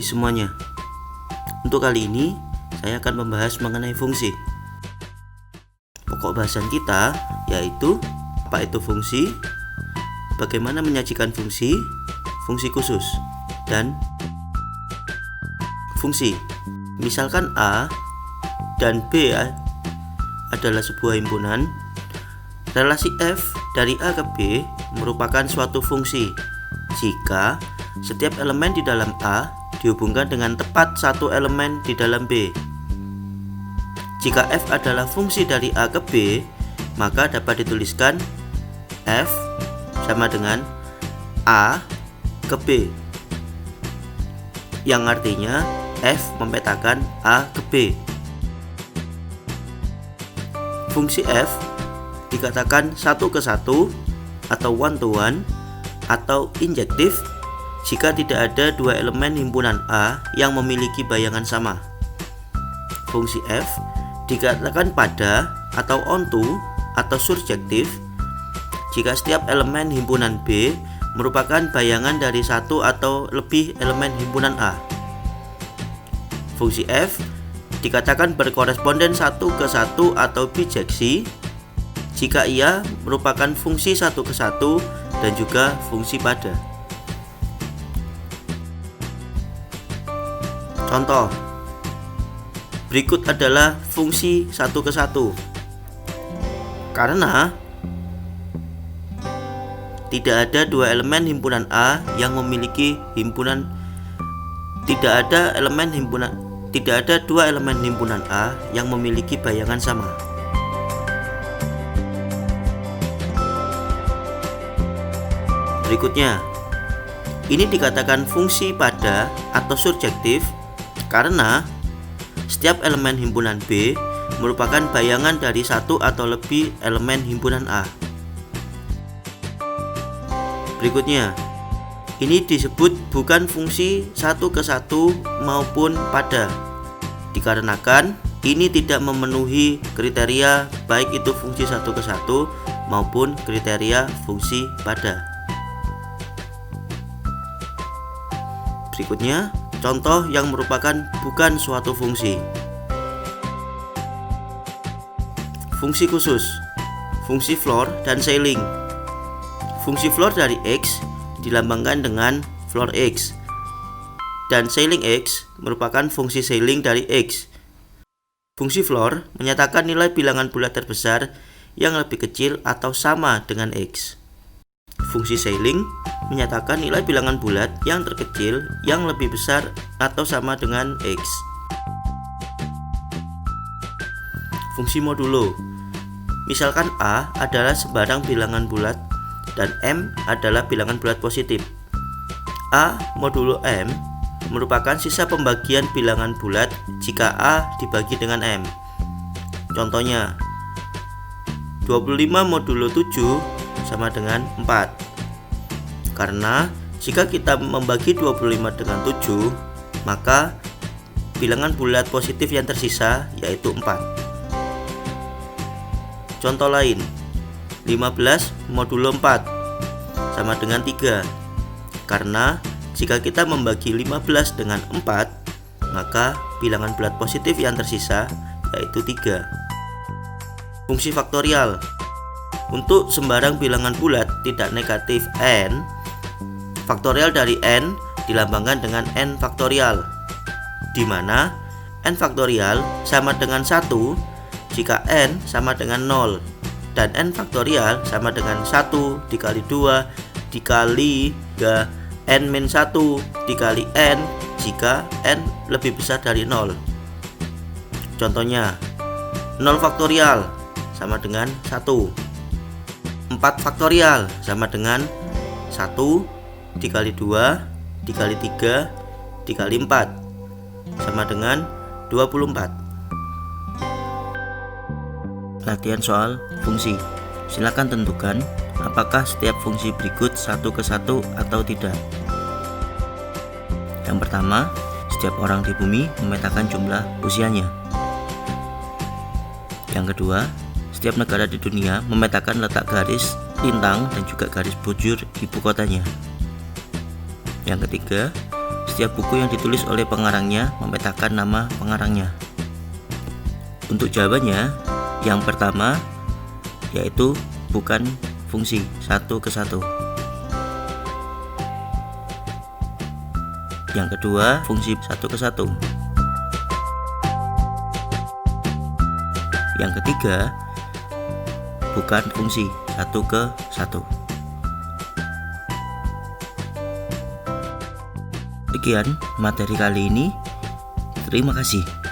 semuanya. Untuk kali ini saya akan membahas mengenai fungsi. Pokok bahasan kita yaitu apa itu fungsi, bagaimana menyajikan fungsi, fungsi khusus, dan fungsi. Misalkan A dan B adalah sebuah himpunan, relasi F dari A ke B merupakan suatu fungsi jika setiap elemen di dalam A dihubungkan dengan tepat satu elemen di dalam B. Jika F adalah fungsi dari A ke B, maka dapat dituliskan F sama dengan A ke B, yang artinya F memetakan A ke B. Fungsi F dikatakan satu ke satu atau one to one atau injektif jika tidak ada dua elemen himpunan A yang memiliki bayangan sama. Fungsi F dikatakan pada atau onto atau surjektif jika setiap elemen himpunan B merupakan bayangan dari satu atau lebih elemen himpunan A. Fungsi F dikatakan berkoresponden satu ke satu atau bijeksi jika ia merupakan fungsi satu ke satu dan juga fungsi pada. Contoh berikut adalah fungsi satu ke satu. Karena tidak ada dua elemen himpunan A yang memiliki himpunan tidak ada dua elemen himpunan A yang memiliki bayangan sama. Berikutnya, ini dikatakan fungsi pada atau surjektif karena setiap elemen himpunan B merupakan bayangan dari satu atau lebih elemen himpunan A. Berikutnya, ini disebut bukan fungsi satu ke satu maupun pada, dikarenakan ini tidak memenuhi kriteria baik itu fungsi satu ke satu maupun kriteria fungsi pada. Berikutnya, contoh yang merupakan bukan suatu fungsi. Fungsi khusus, fungsi floor dan ceiling. Fungsi floor dari X dilambangkan dengan floor X, dan ceiling X merupakan fungsi ceiling dari X. Fungsi floor menyatakan nilai bilangan bulat terbesar yang lebih kecil atau sama dengan X. Fungsi ceiling menyatakan nilai bilangan bulat yang terkecil yang lebih besar atau sama dengan X. Fungsi modulo. Misalkan A adalah sembarang bilangan bulat dan M adalah bilangan bulat positif. A modulo M merupakan sisa pembagian bilangan bulat jika A dibagi dengan M. Contohnya, 25 modulo 7 sama dengan 4. Karena jika kita membagi 25 dengan 7, maka bilangan bulat positif yang tersisa yaitu 4. Contoh lain, 15 modulo 4 sama dengan 3. Karena jika kita membagi 15 dengan 4, maka bilangan bulat positif yang tersisa yaitu 3. Fungsi faktorial. Untuk sembarang bilangan bulat tidak negatif n, faktorial dari n dilambangkan dengan n faktorial, di mana n faktorial sama dengan 1 jika n sama dengan 0, dan n faktorial sama dengan 1 dikali 2 dikali 3 n-1 dikali n jika n lebih besar dari 0. Contohnya, 0 faktorial sama dengan 1, 4 faktorial sama dengan 1 dikali 2 dikali 3 dikali 4 sama dengan 24. Latihan soal fungsi. Silakan tentukan apakah setiap fungsi berikut satu ke satu atau tidak. Yang pertama, setiap orang di bumi memetakan jumlah usianya. Yang kedua, setiap negara di dunia memetakan letak garis lintang dan juga garis bujur ibu kotanya. Yang ketiga, Setiap buku yang ditulis oleh pengarangnya memetakan nama pengarangnya. Untuk jawabannya, yang pertama yaitu bukan fungsi 1 ke 1. Yang kedua, fungsi 1 ke 1. Yang ketiga, bukan fungsi 1 ke 1. Sekian materi kali ini. Terima kasih.